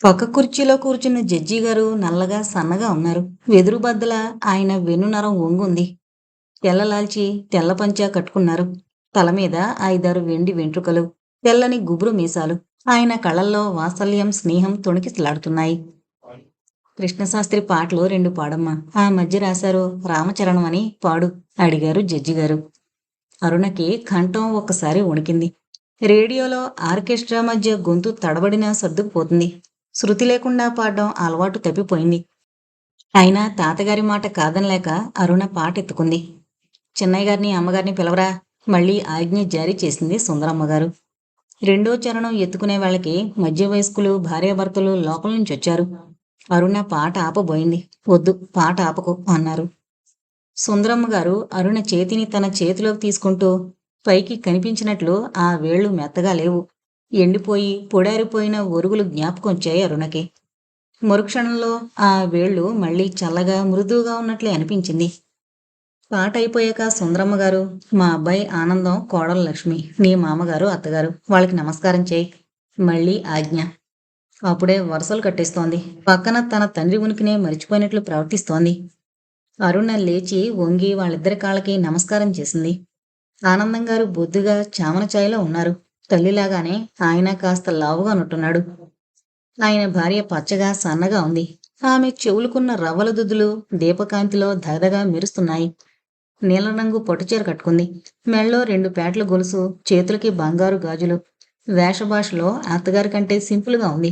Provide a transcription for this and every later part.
ఒక కుర్చీలో కూర్చున్న జడ్జి గారు నల్లగా సన్నగా ఉన్నారు. వెదురు బద్దల ఆయన వెన్నునరం వంగుంది. తెల్లలాల్చి తెల్ల పంచా కట్టుకున్నారు. తల మీద 5-6 వెండి వెంట్రుకలు, తెల్లని గుబురు మీసాలు. ఆయన కళ్ళల్లో వాత్సల్యం, స్నేహం తొణికిసలాడుతున్నాయి. కృష్ణశాస్త్రి పాటలు 2 పాడమ్మా. ఆ మధ్య రాశారు రామచరణం అని పాడు అడిగారు జడ్జి గారు. అరుణకి కంఠం ఒక్కసారి వణికింది. రేడియోలో ఆర్కెస్ట్రా మధ్య గొంతు తడబడినా సర్దుకుపోతుంది. శృతి లేకుండా పాడడం అలవాటు తప్పిపోయింది. అయినా తాతగారి మాట కాదనలేక అరుణ పాట ఎత్తుకుంది. చిన్నయ్య గారిని అమ్మగారిని పిలవరా, మళ్ళీ ఆజ్ఞ జారీ చేసింది సుందరమ్మగారు. రెండో చరణం ఎత్తుకునే వాళ్ళకి మధ్య వయస్కులు భార్యాభర్తలు లోపల నుంచి వచ్చారు. అరుణ పాట ఆపబోయింది. వద్దు, పాట ఆపకు అన్నారు. సుందరమ్మగారు అరుణ చేతిని తన చేతిలోకి తీసుకుంటూ పైకి కనిపించినట్లు ఆ వేళ్లు మెత్తగా లేవు. ఎండిపోయి పొడారిపోయిన ఒరుగులు జ్ఞాపకం వచ్చాయి అరుణకి. మరుక్షణంలో ఆ వేళ్లు మళ్ళీ చల్లగా మృదువుగా ఉన్నట్లే అనిపించింది. పాట అయిపోయాక సుందరమ్మగారు, మా అబ్బాయి ఆనందం, కోడలు లక్ష్మి, నీ మామగారు అత్తగారు, వాళ్ళకి నమస్కారం చేయి. మళ్ళీ ఆజ్ఞ. అప్పుడే వరసలు కట్టేస్తోంది. పక్కన తన తండ్రి ఉనికినే మరిచిపోయినట్లు ప్రవర్తిస్తోంది. అరుణ లేచి వంగి వాళ్ళిద్దరి కాళ్ళకి నమస్కారం చేసింది. ఆనందం గారు బొద్దుగా చామన ఛాయలో ఉన్నారు. తల్లిలాగానే ఆయన కాస్త లావుగా ఉన్నట్టున్నాడు. ఆయన భార్య పచ్చగా సన్నగా ఉంది. ఆమె చెవులుకున్న రవ్వల దుద్దులు దీపకాంతిలో దగదగా మెరుస్తున్నాయి. నీలం రంగు పట్టుచీర కట్టుకుంది. మెళ్ళో 2 పేటల గొలుసు, చేతులకి బంగారు గాజులు. వేషభాషలో అత్తగారి కంటే సింపుల్గా ఉంది.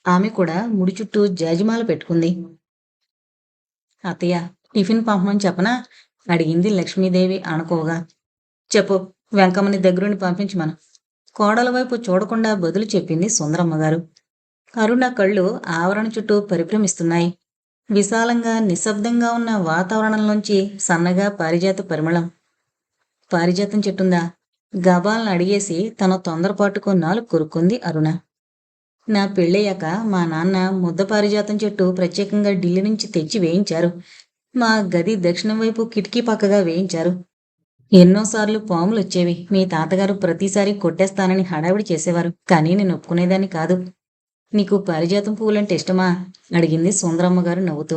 ఆమె కూడా ముడి చుట్టూ జాజిమాల పెట్టుకుంది. అత్తయ్య, టిఫిన్ పంపమని చెప్పనా అడిగింది లక్ష్మీదేవి అణకువగా. చెప్పు, వెంకమ్మని దగ్గరుండి పంపించమను. కోడల వైపు చూడకుండా బదులు చెప్పింది సుందరమ్మగారు. అరుణ కళ్ళు ఆవరణ చుట్టూ పరిభ్రమిస్తున్నాయి. విశాలంగా నిశ్శబ్దంగా ఉన్న వాతావరణంలోంచి సన్నగా పారిజాత పరిమళం. పారిజాతం చెట్టుందా? గబాలను అడిగేసి తన తొందరపాటుకు నాలుగు కొరుక్కుంది అరుణ. నా పెళ్ళయ్యాక మా నాన్న ముద్ద పారిజాతం చెట్టు ప్రత్యేకంగా ఢిల్లీ నుంచి తెచ్చి వేయించారు. మా గది దక్షిణం వైపు కిటికీ పక్కగా వేయించారు. ఎన్నోసార్లు పాములు వచ్చేవి. మీ తాతగారు ప్రతిసారి కొట్టేస్తానని హడావిడి చేసేవారు. కానీ నేను ఒప్పుకునేదాన్ని కాదు. నీకు పారిజాతం పువ్వులంటే ఇష్టమా అడిగింది సుందరమ్మగారు నవ్వుతూ.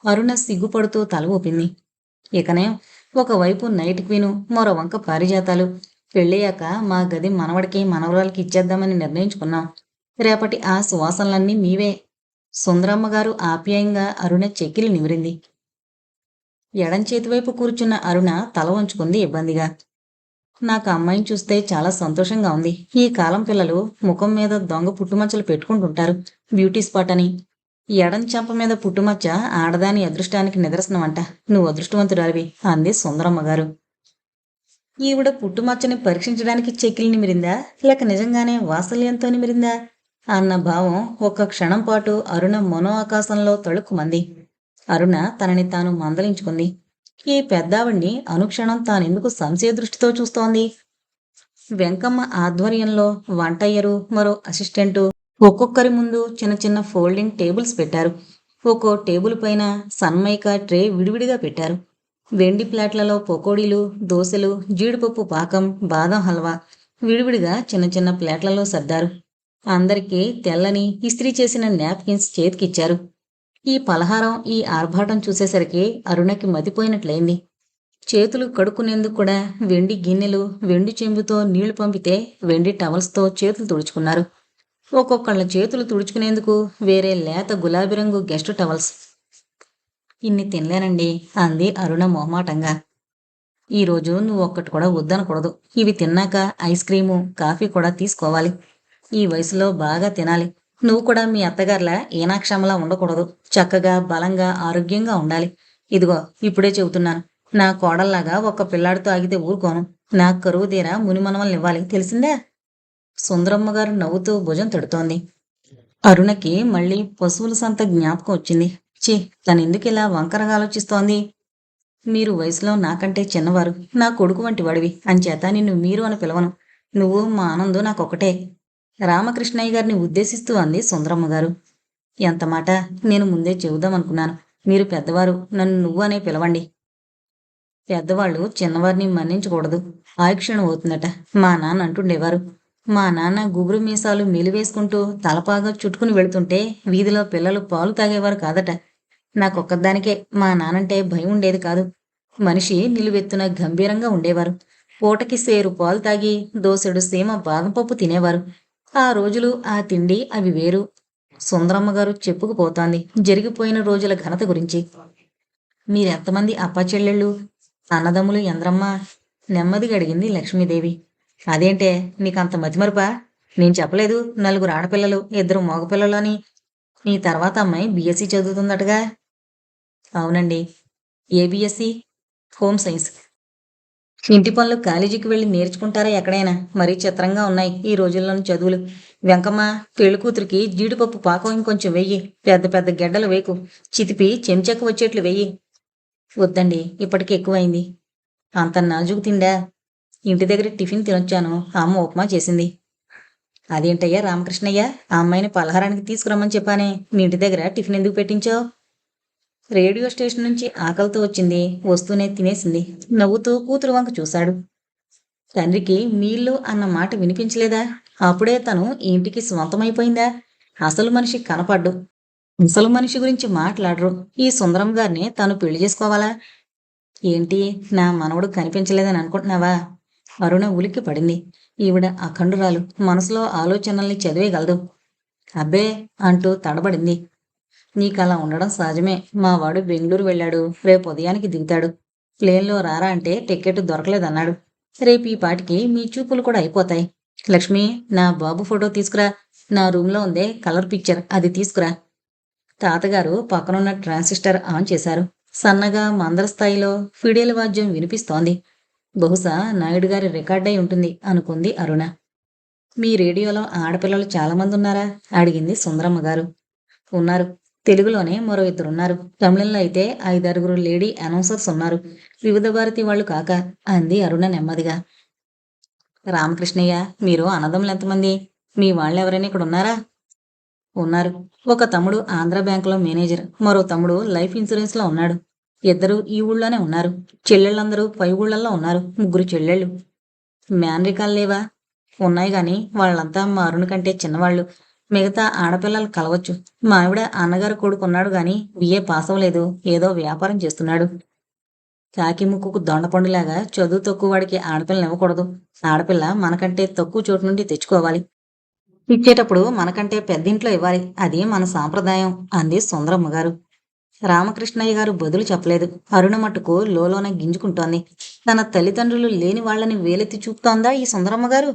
అరుణ సిగ్గుపడుతూ తల ఊపింది. ఇకనే ఒకవైపు నైట్ క్వీను, మరో వంక పారిజాతాలు. పెళ్ళయ్యాక మా గది మనవడికి మనవరాలకి ఇచ్చేద్దామని నిర్ణయించుకున్నాం. రేపటి ఆ సువాసనలన్నీ మీవే. సుందరమ్మగారు ఆప్యాయంగా అరుణ చెక్కిలి నిమిరింది. ఎడం చేతివైపు కూర్చున్న అరుణ తల వంచుకుంది ఇబ్బందిగా. నాకు అమ్మాయిని చూస్తే చాలా సంతోషంగా ఉంది. ఈ కాలం పిల్లలు ముఖం మీద దొంగ పుట్టుమచ్చలు పెట్టుకుంటుంటారు, బ్యూటీ స్పాట్ అని. ఎడం చెంప మీద పుట్టుమచ్చ ఆడదాని అదృష్టానికి నిదర్శనమంట. నువ్వు అదృష్టవంతురాలివి అంది సుందరమ్మగారు. ఈవిడ పుట్టుమచ్చని పరీక్షించడానికి చెక్కిలి నిమిరిందా, లేక నిజంగానే వాత్సల్యంతో నిమిరిందా అన్న భావం ఒక్క క్షణం పాటు అరుణ మనో ఆకాశంలో తళుక్కుమంది. అరుణ తనని తాను మందలించుకుంది. ఈ పెద్దావిడ్ని అనుక్షణం తానెందుకు సంశయ దృష్టితో చూస్తోంది? వెంకమ్మ ఆధ్వర్యంలో వంటయ్యరు, మరో అసిస్టెంటు ఒక్కొక్కరి ముందు చిన్న చిన్న ఫోల్డింగ్ టేబుల్స్ పెట్టారు. ఒక్కో టేబుల్ పైన సన్మైకా ట్రే విడివిడిగా పెట్టారు. వెండి ప్లేట్లలో పకోడీలు, దోశలు, జీడిపప్పు పాకం, బాదం హల్వా విడివిడిగా చిన్న చిన్న ప్లేట్లలో సర్దారు. అందరికీ తెల్లని ఇస్త్రీ చేసిన నాప్కిన్స్ చేతికిచ్చారు. ఈ పలహారం, ఈ ఆర్భాటం చూసేసరికి అరుణకి మతిపోయినట్లయింది. చేతులు కడుక్కునేందుకు కూడా వెండి గిన్నెలు, వెండి చెంబుతో నీళ్లు పంపితే వెండి టవల్స్తో చేతులు తుడుచుకున్నారు. ఒక్కొక్కళ్ళ చేతులు తుడుచుకునేందుకు వేరే లేత గులాబీ రంగు గెస్ట్ టవల్స్. ఇన్ని తినలేనండి అంది అరుణ మొహమాటంగా. ఈరోజు నువ్వు ఒక్కటి కూడా వద్దనకూడదు. ఇవి తిన్నాక ఐస్ క్రీము, కాఫీ కూడా తీసుకోవాలి. ఈ వయసులో బాగా తినాలి. నువ్వు కూడా మీ అత్తగారిలా ఏనాక్షమలా ఉండకూడదు. చక్కగా, బలంగా, ఆరోగ్యంగా ఉండాలి. ఇదిగో ఇప్పుడే చెబుతున్నాను. నా కోడల్లాగా ఒక్క పిల్లాడితో ఆగితే ఊరుకోను. నాకు కరువు తీరా మునిమనవల్నివ్వాలి, తెలిసిందే? సుందరమ్మగారు నవ్వుతూ భుజం తడుతోంది. అరుణకి మళ్ళీ పశువుల సంత జ్ఞాపకం వచ్చింది. ఛీ, తనెందుకు ఇలా వంకరగా ఆలోచిస్తోంది? మీరు వయసులో నాకంటే చిన్నవారు, నా కొడుకు వంటి వాడివి. అంచేత నిన్ను మీరు అని పిలవను. నువ్వు మా ఆనందు నాకొకటే. రామకృష్ణయ్య గారిని ఉద్దేశిస్తూ అంది సుందరమ్మగారు. ఎంత మాట! నేను ముందే చెబుదామనుకున్నాను. మీరు పెద్దవారు, నన్ను నువ్వు అనే పిలవండి. పెద్దవాళ్ళు చిన్నవారిని మన్నించకూడదు. ఆయుక్షణం అవుతుందట మా నాన్న అంటుండేవారు. మా నాన్న గుబురు మీసాలు మెలివేసుకుంటూ తలపాగా చుట్టుకుని వెళుతుంటే వీధిలో పిల్లలు పాలు తాగేవారు కాదట. నాకొక్కదానికే మా నానంటే భయం ఉండేది కాదు. మనిషి నిలువెత్తున గంభీరంగా ఉండేవారు. పూటకి సేరు పాలు తాగి దోసెడు సీమ బాదంపప్పు తినేవారు. ఆ రోజులు, ఆ తిండి అవి వేరు. సుందరమ్మ గారు చెప్పుకుపోతోంది జరిగిపోయిన రోజుల ఘనత గురించి. మీరెంతమంది అప్పాచెల్లెళ్ళు, అన్నదమ్ములు ఎందరమ్మా? నెమ్మదిగా అడిగింది లక్ష్మీదేవి. అదేంటే నీకంత మతిమరుపా? నేను చెప్పలేదు నలుగురు ఆడపిల్లలు, ఇద్దరు మగపిల్లలు అని. నీ తర్వాత అమ్మాయి బీఎస్సీ చదువుతుందటగా. అవునండి. ఏ బీఎస్సీ? Home science. ఇంటి పనులు కాలేజీకి వెళ్ళి నేర్చుకుంటారా ఎక్కడైనా? మరీ చిత్రంగా ఉన్నాయి ఈ రోజుల్లోని చదువులు. వెంకమ్మ, పెళ్లి కూతురికి జీడిపప్పు పాకం ఇంకొంచెం వెయ్యి. పెద్ద పెద్ద గెడ్డలు వేకు. చితిపి చెంచెక్క వచ్చేట్లు వెయ్యి. వద్దండి, ఇప్పటికి ఎక్కువైంది. అంత నాజుకు తిండా? ఇంటి దగ్గర టిఫిన్ తినొచ్చాను. అమ్మ ఉప్మా చేసింది. అదేంటయ్యా రామకృష్ణయ్య, ఆ అమ్మాయిని పలహారానికి తీసుకురమ్మని చెప్పానే, మీ ఇంటి దగ్గర టిఫిన్ ఎందుకు పెట్టించావు? రేడియో స్టేషన్ నుంచి ఆకలితో వచ్చింది, వస్తూనే తినేసింది. నవ్వుతూ కూతురు వంక చూశాడు. తండ్రికి మీళ్ళు అన్న మాట వినిపించలేదా? అప్పుడే తను ఈ ఇంటికి స్వంతమైపోయిందా? అసలు మనిషి కనపడ్డు. అసలు మనిషి గురించి మాట్లాడరు. ఈ సుందరం గారిని తను పెళ్లి చేసుకోవాలా? ఏంటి, నా మనవడు కనిపించలేదని అనుకుంటున్నావా? అరుణ ఉలిక్కి పడింది. ఈవిడ అఖండురాలు, మనసులో ఆలోచనల్ని చదివేయగలదు. అబ్బే అంటూ తడబడింది. నీకలా ఉండడం సహజమే. మా వాడు బెంగళూరు వెళ్ళాడు, రేపు ఉదయానికి దిగుతాడు. ప్లేన్లో రారా అంటే టికెట్ దొరకలేదన్నాడు. రేపు ఈ పాటికి మీ చూపులు కూడా అయిపోతాయి. లక్ష్మి, నా బాబు ఫోటో తీసుకురా. నా రూమ్లో ఉందే కలర్ పిక్చర్, అది తీసుకురా. తాతగారు పక్కనున్న ట్రాన్సిస్టర్ ఆన్ చేశారు. సన్నగా మందర స్థాయిలో ఫిడేల్ వాద్యం వినిపిస్తోంది. బహుశా నాయుడు గారి రికార్డై ఉంటుంది అనుకుంది అరుణ. మీ రేడియోలో ఆడపిల్లలు చాలామంది ఉన్నారా? అడిగింది సుందరమ్మ గారు. ఉన్నారు. తెలుగులోనే మరో ఇద్దరున్నారు. తమిళంలో అయితే 5-6 లేడీ అనౌన్సర్స్ ఉన్నారు. వివిధ భారతి వాళ్ళు కాక, అంది అరుణ నెమ్మదిగా. రామకృష్ణయ్య, మీరు అన్నదమ్ములు ఎంతమంది? మీ వాళ్ళెవరైనా ఇక్కడ ఉన్నారా? ఉన్నారు. ఒక తమ్ముడు ఆంధ్ర బ్యాంకులో మేనేజర్, మరో తమ్ముడు లైఫ్ ఇన్సూరెన్స్ లో ఉన్నాడు. ఇద్దరు ఈ ఊళ్ళోనే ఉన్నారు. చెల్లెళ్ళందరూ పై ఊళ్ళల్లో ఉన్నారు. 3 చెల్లెళ్ళు. మేనరికాలు లేవా? ఉన్నాయి గాని వాళ్ళంతా మా అరుణ కంటే చిన్నవాళ్ళు. మిగతా ఆడపిల్లలు కలవచ్చు. మా ఆవిడ అన్నగారు కొడుకున్నాడు గాని బిఏ పాస్ అవ్వలేదు. ఏదో వ్యాపారం చేస్తున్నాడు. కాకి ముక్కుకు దొండపండులాగా చదువు తక్కువ వాడికి ఆడపిల్లని ఇవ్వకూడదు. ఆడపిల్ల మనకంటే తక్కువ చోటు నుండి తెచ్చుకోవాలి. ఇచ్చేటప్పుడు మనకంటే పెద్దింట్లో ఇవ్వాలి. అది మన సాంప్రదాయం, అంది సుందరమ్మ గారు. రామకృష్ణయ్య గారు బదులు చెప్పలేదు. అరుణ మట్టుకు లోలోన గింజుకుంటోంది. తన తల్లిదండ్రులు లేని వాళ్ళని వేలెత్తి చూపుతోందా ఈ సుందరమ్మ గారు?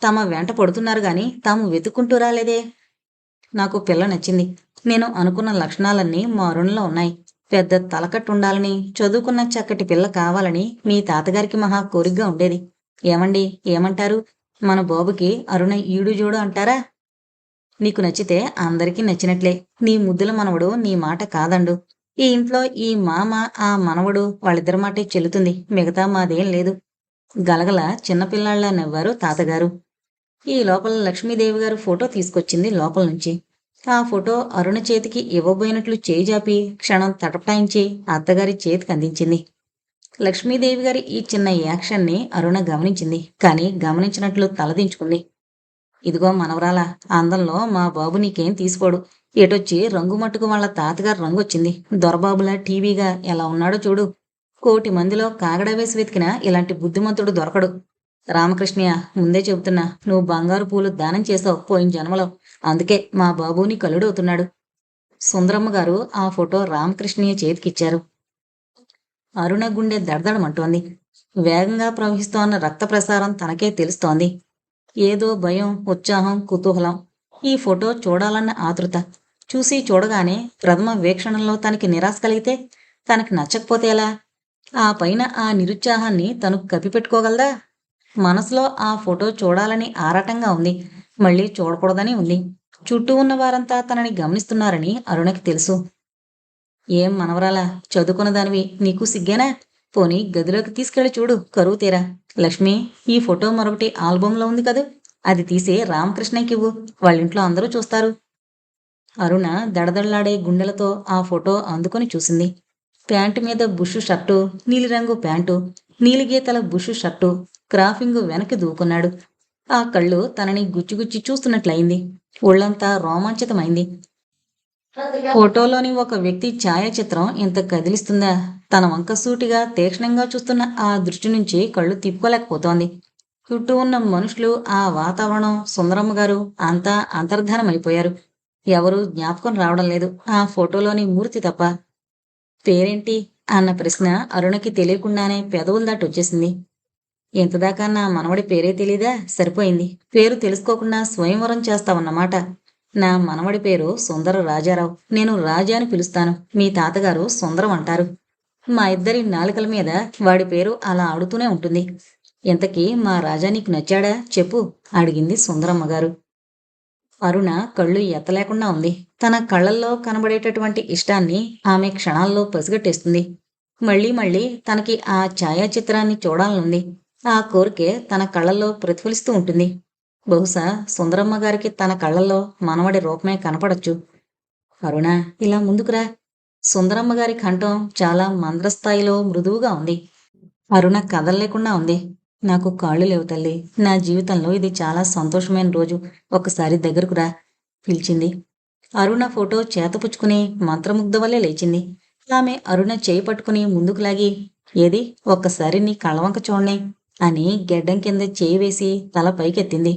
తమ వెంట పడుతున్నారు గాని తాము వెతుక్కుంటూ రాలేదే. నాకు పిల్ల నచ్చింది. నేను అనుకున్న లక్షణాలన్నీ మా అరుణలో ఉన్నాయి. పెద్ద తలకట్టుండాలని, చదువుకున్న చక్కటి పిల్ల కావాలని మీ తాతగారికి మహా కోరికగా ఉండేది. ఏమండి, ఏమంటారు? మన బాబుకి అరుణ ఈడు జోడు అంటారా? నీకు నచ్చితే అందరికీ నచ్చినట్లే. నీ ముద్దుల మనవడు నీ మాట కాదండు. ఈ ఇంట్లో ఈ మామ, ఆ మనవడు వాళ్ళిద్దరి మాటే చెల్లుతుంది. మిగతా మాదేం లేదు. గలగల చిన్నపిల్లాళ్ళ నవ్వారు తాతగారు. ఈ లోపల లక్ష్మీదేవి గారు ఫోటో తీసుకొచ్చింది లోపల నుంచి. ఆ ఫోటో అరుణ చేతికి ఇవ్వబోయినట్లు చేయి జాపి క్షణం తటపటాయించి అత్తగారి చేతికి అందించింది. లక్ష్మీదేవి గారి ఈ చిన్న యాక్షన్ని అరుణ గమనించింది. కానీ గమనించినట్లు తలదించుకుంది. ఇదిగో మనవరాలా, అందంలో మా బాబు నీకేం తీసుకోడు. ఎటొచ్చి రంగు మట్టుకు వాళ్ళ తాతగారు రంగొచ్చింది. దొరబాబులా టీవీగా ఎలా ఉన్నాడో చూడు. 1,00,00,000 మందిలో కాగడ వేసి వెతికినా ఇలాంటి బుద్ధిమంతుడు దొరకడు. రామకృష్ణయ్య, ముందే చెబుతున్నా, నువ్వు బంగారు పూలు దానం చేసావు పోయిన జన్మలో. అందుకే మా బాబు నీ కలుడవుతున్నాడు. సుందరమ్మ గారు ఆ ఫోటో రామకృష్ణయ్య చేతికిచ్చారు. అరుణ గుండె దడదడమంటోంది. వేగంగా ప్రవహిస్తోన్న రక్త ప్రసారం తనకే తెలుస్తోంది. ఏదో భయం, ఉత్సాహం, కుతూహలం. ఈ ఫోటో చూడాలన్న ఆతృత. చూసి చూడగానే ప్రథమ వీక్షణంలో తనకి నిరాశ కలిగితే, తనకి నచ్చకపోతే ఎలా? ఆ పైన ఆ నిరుత్సాహాన్ని తను కప్పిపెట్టుకోగలదా? మనసులో ఆ ఫోటో చూడాలని ఆరాటంగా ఉంది. మళ్ళీ చూడకూడదని ఉంది. చుట్టూ ఉన్న వారంతా తనని గమనిస్తున్నారని అరుణకి తెలుసు. ఏం మనవరాలా, చదువుకున్న దానివి, నీకు సిగ్గేనా? పోనీ గదిలోకి తీసుకెళ్లి చూడు, కరువు తీరా. లక్ష్మి, ఈ ఫోటో మరొకటి ఆల్బంలో ఉంది కదూ, అది తీసి రామకృష్ణయ్యకివ్వు. వాళ్ళింట్లో అందరూ చూస్తారు. అరుణ దడదళ్లాడే గుండెలతో ఆ ఫోటో అందుకొని చూసింది. ప్యాంటు మీద బుషు షర్టు, నీలిరంగు ప్యాంటు, నీలిగీతల బుషు షర్టు, క్రాఫింగు వెనక్కి దూకున్నాడు. ఆ కళ్ళు తనని గుచ్చిగుచ్చి చూస్తున్నట్లయింది. ఒళ్ళంతా రోమాంచితమైంది. ఫోటోలోని ఒక వ్యక్తి ఛాయాచిత్రం ఇంత కదిలిస్తుందా? తన వంక సూటిగా తీక్షణంగా చూస్తున్న ఆ దృష్టి నుంచి కళ్ళు తిప్పుకోలేకపోతోంది. చుట్టూ ఉన్న మనుషులు, ఆ వాతావరణం, సుందరమ్మ గారు అంతా అంతర్ధానమైపోయారు. ఎవరూ జ్ఞాపకం రావడం లేదు, ఆ ఫోటోలోని మూర్తి తప్ప. పేరేంటి అన్న ప్రశ్న అరుణకి తెలియకుండానే పెదవులు దాటి వచ్చేసింది. ఇంతదాకా నా మనవడి పేరే తెలీదా? సరిపోయింది. పేరు తెలుసుకోకుండా స్వయంవరం చేస్తావన్నమాట. నా మనవడి పేరు సుందర రాజారావు. నేను రాజా అని పిలుస్తాను. మీ తాతగారు సుందరం అంటారు. మా ఇద్దరి నాలుకల మీద వాడి పేరు అలా ఆడుతూనే ఉంటుంది. ఇంతకీ మా రాజా నీకు నచ్చాడా చెప్పు అడిగింది సుందరమ్మ గారు. అరుణ కళ్ళు ఎత్తలేకుండా ఉంది. తన కళ్ళల్లో కనబడేటటువంటి ఇష్టాన్ని ఆమె క్షణాల్లో పసిగట్టేస్తుంది. మళ్ళీ మళ్ళీ తనకి ఆ ఛాయాచిత్రాన్ని చూడాలనుంది. ఆ కోరికే తన కళ్ళల్లో ప్రతిఫలిస్తూ ఉంటుంది. బహుశా సుందరమ్మ గారికి తన కళ్ళల్లో మనవడి రూపమే కనపడచ్చు. అరుణ, ఇలా ముందుకురా. సుందరమ్మ గారి కంఠం చాలా మంద్రస్థాయిలో మృదువుగా ఉంది. అరుణ కదల్లేకుండా ఉంది. నాకు కాళ్ళు లేవు తల్లి. నా జీవితంలో ఇది చాలా సంతోషమైన రోజు. ఒక్కసారి దగ్గరకు రా పిలిచింది. అరుణ ఫోటో చేతపుచ్చుకుని మంత్రముగ్ధ వల్లే లేచింది. ఆమె అరుణ చేయి పట్టుకుని ముందుకు లాగి, ఏది ఒక్కసారి నీ కళ్ళవంక చూడని అని గెడ్డం కింద చేయి వేసి తల పైకెత్తింది.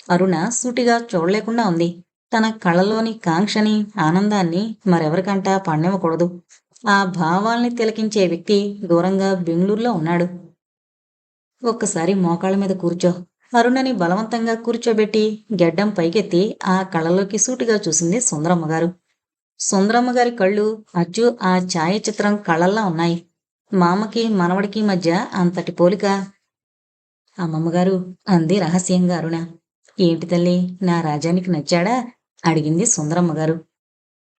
అరుణ సూటిగా చూడలేకుండా ఉంది. తన కళ్ళలోని కాంక్షని, ఆనందాన్ని మరెవరికంటా పడనివ్వకూడదు. ఆ భావాల్ని తిలకించే వ్యక్తి దూరంగా బెంగళూరులో ఉన్నాడు. ఒక్కసారి మోకాళ్ళ మీద కూర్చో. అరుణని బలవంతంగా కూర్చోబెట్టి గెడ్డం పైకెత్తి ఆ కళ్ళలోకి సూటిగా చూసింది సుందరమ్మగారు. సుందరమ్మగారి కళ్ళు అచ్చు ఆ ఛాయాచిత్రం కళ్ళల్లా ఉన్నాయి. మామకి మనవడికి మధ్య అంతటి పోలిక. అమ్మమ్మగారు అంది రహస్యంగా అరుణ. ఏంటి తల్లి, నా రాజానికి నచ్చాడా అడిగింది సుందరమ్మగారు.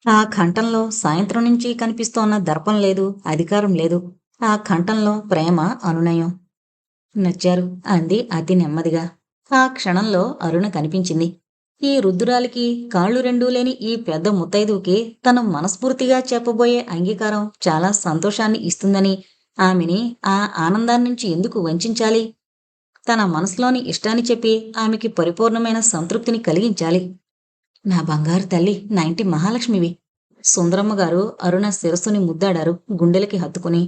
ఆ కంఠంలో సాయంత్రం నుంచి కనిపిస్తోన్న దర్పం లేదు, అధికారం లేదు. ఆ కంఠంలో ప్రేమ, అనునయం. నచ్చారు అంది అతి నెమ్మదిగా. ఆ క్షణంలో అరుణ కనిపించింది. ఈ రుద్దురాలికి కాళ్ళు రెండూ లేని ఈ పెద్ద ముత్తైదువుకి తను మనస్ఫూర్తిగా చెప్పబోయే అంగీకారం చాలా సంతోషాన్ని ఇస్తుందని, ఆమెని ఆ ఆనందాన్నించి ఎందుకు వంచాలి? తన మనసులోని ఇష్టాన్ని చెప్పి ఆమెకి పరిపూర్ణమైన సంతృప్తిని కలిగించాలి. నా బంగారు తల్లి, నా ఇంటి మహాలక్ష్మివి. సుందరమ్మ గారు అరుణ శిరస్సుని ముద్దాడారు గుండెలకి హత్తుకుని.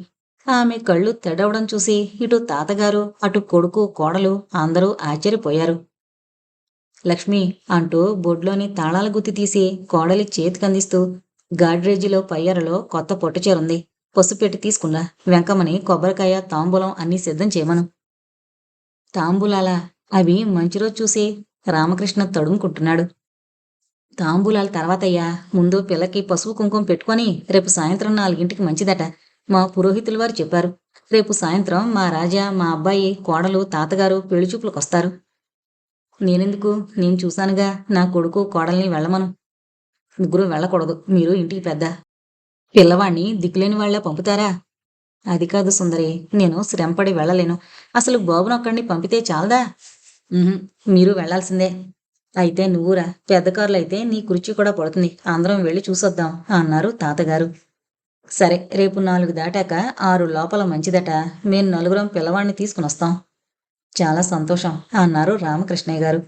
ఆమె కళ్ళు తెడవడం చూసి ఇటు తాతగారు, అటు కొడుకు, కోడలు అందరూ ఆశ్చర్యపోయారు. లక్ష్మి అంటూ బొడ్లోని తాళాల గుత్తి తీసి కోడలి చేతికందిస్తూ, గాడ్రేజీలో పయ్యరలో కొత్త పొట్టచీరుంది, పసుపెట్టి తీసుకున్నా. వెంకమ్మని కొబ్బరికాయ, తాంబూలం అన్నీ సిద్ధం చేయమను. తాంబూలాలా? అవి మంచి రోజు చూసి రామకృష్ణ తడుముకుంటున్నాడు. తాంబూలాల తర్వాతయ్యా, ముందు పిల్లకి పసుపు కుంకుమ పెట్టుకొని రేపు సాయంత్రం 4ంటికి మంచిదట. మా పురోహితుల వారు చెప్పారు. రేపు సాయంత్రం మా రాజా, మా అబ్బాయి, కోడలు, తాతగారు పెళ్లిచూపులకొస్తారు. నేనెందుకు? నేను చూశానుగా. నా కొడుకు కోడల్ని వెళ్ళమను. ముగ్గురు వెళ్ళకూడదు, మీరు ఇంటికి పెద్ద. పిల్లవాణ్ణి దిక్కులేని వాళ్ళ పంపుతారా? అది కాదు సుందరి, నేను శ్రమపడి వెళ్ళలేను. అసలు బాబునొక్కడిని పంపితే చాలదా? మీరు వెళ్లాల్సిందే. అయితే నువ్వురా. పెద్ద కారులో అయితే నీ కుర్చీ కూడా పడుతుంది. అందరం వెళ్ళి చూసొద్దాం అన్నారు తాతగారు. సరే, రేపు 4 దాటాక 6 లోపల మంచిదట. మేం నలుగురం పిల్లవాడిని తీసుకునొస్తాం. చాలా సంతోషం అన్నారు రామకృష్ణయ్య గారు.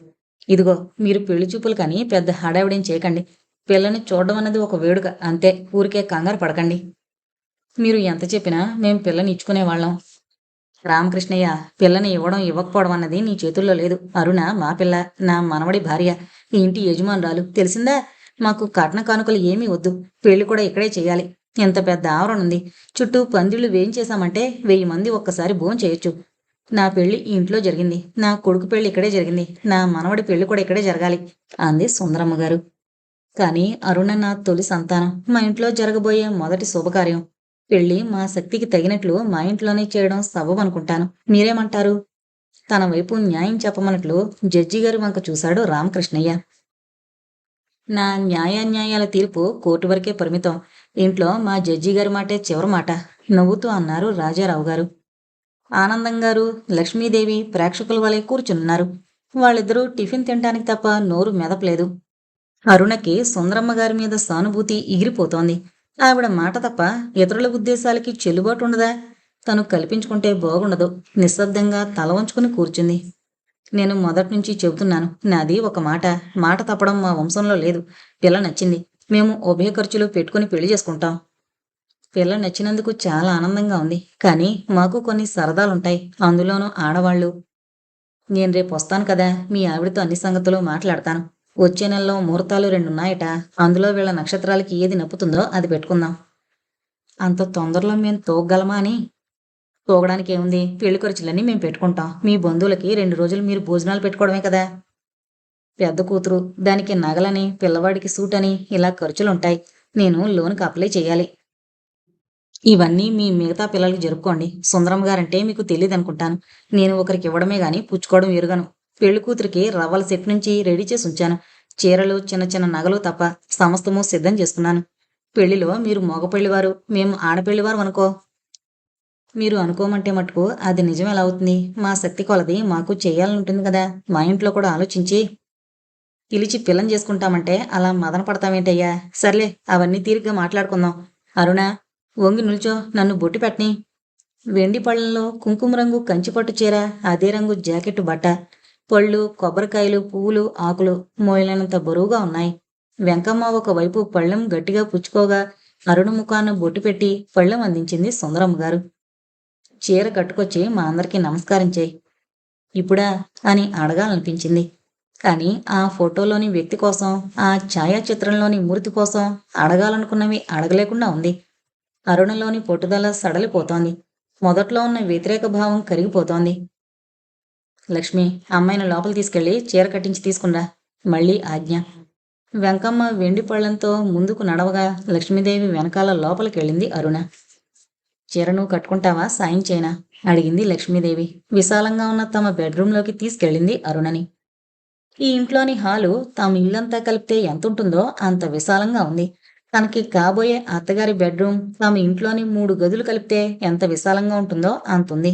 ఇదిగో, మీరు పెళ్లి చూపులు కానీ పెద్ద హడావిడేం చేయకండి. పిల్లని చూడడం అన్నది ఒక వేడుక అంతే. ఊరికే కంగారు పడకండి. మీరు ఎంత చెప్పినా మేం పిల్లని ఇచ్చుకునేవాళ్ళం. రామకృష్ణయ్య, పిల్లని ఇవ్వడం ఇవ్వకపోవడం అన్నది నీ చేతుల్లో లేదు. అరుణ మా పిల్ల, నా మనవడి భార్య, ఈ ఇంటి యజమానురాలు. తెలిసిందా? మాకు కట్న కానుకలు ఏమీ వద్దు. పెళ్లి కూడా ఇక్కడే చేయాలి. ఎంత పెద్ద ఆవరణ ఉంది. చుట్టూ పందిళ్లు వేయించేశామంటే 1000 మంది ఒక్కసారి భోంచేయొచ్చు. నా పెళ్లి ఈ ఇంట్లో జరిగింది. నా కొడుకు పెళ్లి ఇక్కడే జరిగింది. నా మనవడి పెళ్లి కూడా ఇక్కడే జరగాలి అంది సుందరమ్మ గారు. కానీ అరుణ నా తొలి సంతానం. మా ఇంట్లో జరగబోయే మొదటి శుభకార్యం. పెళ్లి మా శక్తికి తగినట్లు మా ఇంట్లోనే చేయడం సబబనుకుంటాను. మీరేమంటారు? తన వైపు న్యాయం చెప్పమన్నట్లు జడ్జి గారి వంక చూశాడు రామకృష్ణయ్య. నా న్యాయాన్యాయాల తీర్పు కోర్టు వరకే పరిమితం. ఇంట్లో మా జడ్జి గారి మాటే చివరి మాట నవ్వుతూ అన్నారు రాజారావు గారు. ఆనందం గారు, లక్ష్మీదేవి ప్రేక్షకుల వలె కూర్చున్నారు. వాళ్ళిద్దరూ టిఫిన్ తినటానికి తప్ప నోరు మెదపలేదు. అరుణకి సుందరమ్మ గారి మీద సానుభూతి ఎగిరిపోతోంది. ఆవిడ మాట తప్ప ఇతరుల ఉద్దేశాలకి చెల్లుబాటు ఉండదా? తను కల్పించుకుంటే బాగుండదు. నిశ్శబ్దంగా తల వంచుకుని కూర్చుంది. నేను మొదటి నుంచి చెబుతున్నాను. నాది ఒక మాట. మాట తప్పడం మా వంశంలో లేదు. పిల్ల నచ్చింది. మేము ఉభయ ఖర్చులు పెట్టుకుని పెళ్లి చేసుకుంటాం. పిల్ల నచ్చినందుకు చాలా ఆనందంగా ఉంది. కానీ మాకు కొన్ని సరదాలుంటాయి. అందులోనూ ఆడవాళ్ళు. నేను రేపు వస్తాను కదా! మీ ఆవిడతో అన్ని సంగతులు మాట్లాడతాను. వచ్చే నెలలో ముహూర్తాలు 2 ఉన్నాయట. అందులో వీళ్ళ నక్షత్రాలకి ఏది నప్పుతుందో అది పెట్టుకుందాం. అంత తొందరలో మేం తూగగలమా అని. తూగడానికేముంది? పెళ్లి ఖర్చులన్నీ మేం పెట్టుకుంటాం. మీ బంధువులకి 2 రోజులు మీరు భోజనాలు పెట్టుకోవడమే కదా! పెద్ద కూతురు. దానికి నగలని, పిల్లవాడికి సూటని ఇలా ఖర్చులుంటాయి. నేను లోన్‌కి అప్లై చెయ్యాలి. ఇవన్నీ మీ మిగతా పిల్లలకి జరుపుకోండి. సుందరమ్మ గారంటే మీకు తెలీదనుకుంటాను. నేను ఒకరికివ్వడమే గాని పుచ్చుకోవడం ఎరుగను. పెళ్లి కూతురికి రవ్వల సెట్ నుంచి రెడీ చేసి ఉంచాను. చీరలు, చిన్న చిన్న నగలు తప్ప సమస్తము సిద్ధం చేసుకున్నాను. పెళ్లిలో మీరు మగ పెళ్లివారు, మేము ఆడపెళ్లివారం అనుకో. మీరు అనుకోమంటే మటుకు అది నిజం ఎలా అవుతుంది? మా శక్తి కొలది మాకు చెయ్యాలనుంటుంది కదా! మా ఇంట్లో కూడా ఆలోచించి పిలిచి పిల్లని చేసుకుంటామంటే అలా మదన పడతావేంటయ్యా? సర్లే అవన్నీ తీరిగ్గా మాట్లాడుకుందాం. అరుణా! వంగి నిల్చో, నన్ను బొట్టు పెట్టనీ. వెండి పళ్ళెంలో కుంకుమ రంగు కంచిపట్టు చీర, అదే రంగు జాకెట్టు బట్ట, పళ్ళు, కొబ్బరికాయలు, పువ్వులు, ఆకులు మోయలేనంత బరువుగా ఉన్నాయి. వెంకమ్మ ఒకవైపు పళ్ళెం గట్టిగా పుచ్చుకోగా అరుణ ముఖాన బొట్టు పెట్టి పళ్ళెం అందించింది సుందరమ్మ గారు. చీర కట్టుకొచ్చి మా అందరికీ నమస్కారం చేయి. ఇప్పుడా? అని అడగాలనిపించింది. కానీ ఆ ఫోటోలోని వ్యక్తి కోసం, ఆ ఛాయాచిత్రంలోని మూర్తి కోసం అడగాలనుకున్నవి అడగలేకుండా ఉంది. అరుణలోని పట్టుదల సడలిపోతోంది. మొదట్లో ఉన్న వ్యతిరేక భావం కరిగిపోతోంది. లక్ష్మి, అమ్మాయిని లోపల తీసుకెళ్లి చీర కట్టించి తీసుకునిరా. మళ్ళీ ఆజ్ఞ. వెంకమ్మ వెండి పళ్ళెంతో ముందుకు నడవగా లక్ష్మీదేవి వెనకాల లోపలికెళ్ళింది అరుణ. చీర నువ్వు కట్టుకుంటావా? సాయం చేయనా? అడిగింది లక్ష్మీదేవి. విశాలంగా ఉన్న తమ బెడ్రూంలోకి తీసుకెళ్ళింది అరుణని. ఈ ఇంట్లోని హాలు తాము ఇల్లంతా కలిపితే ఎంతుంటుందో అంత విశాలంగా ఉంది. తనకి కాబోయే అత్తగారి బెడ్రూమ్ తమ ఇంట్లోని 3 గదులు కలిపితే ఎంత విశాలంగా ఉంటుందో అంతుంది.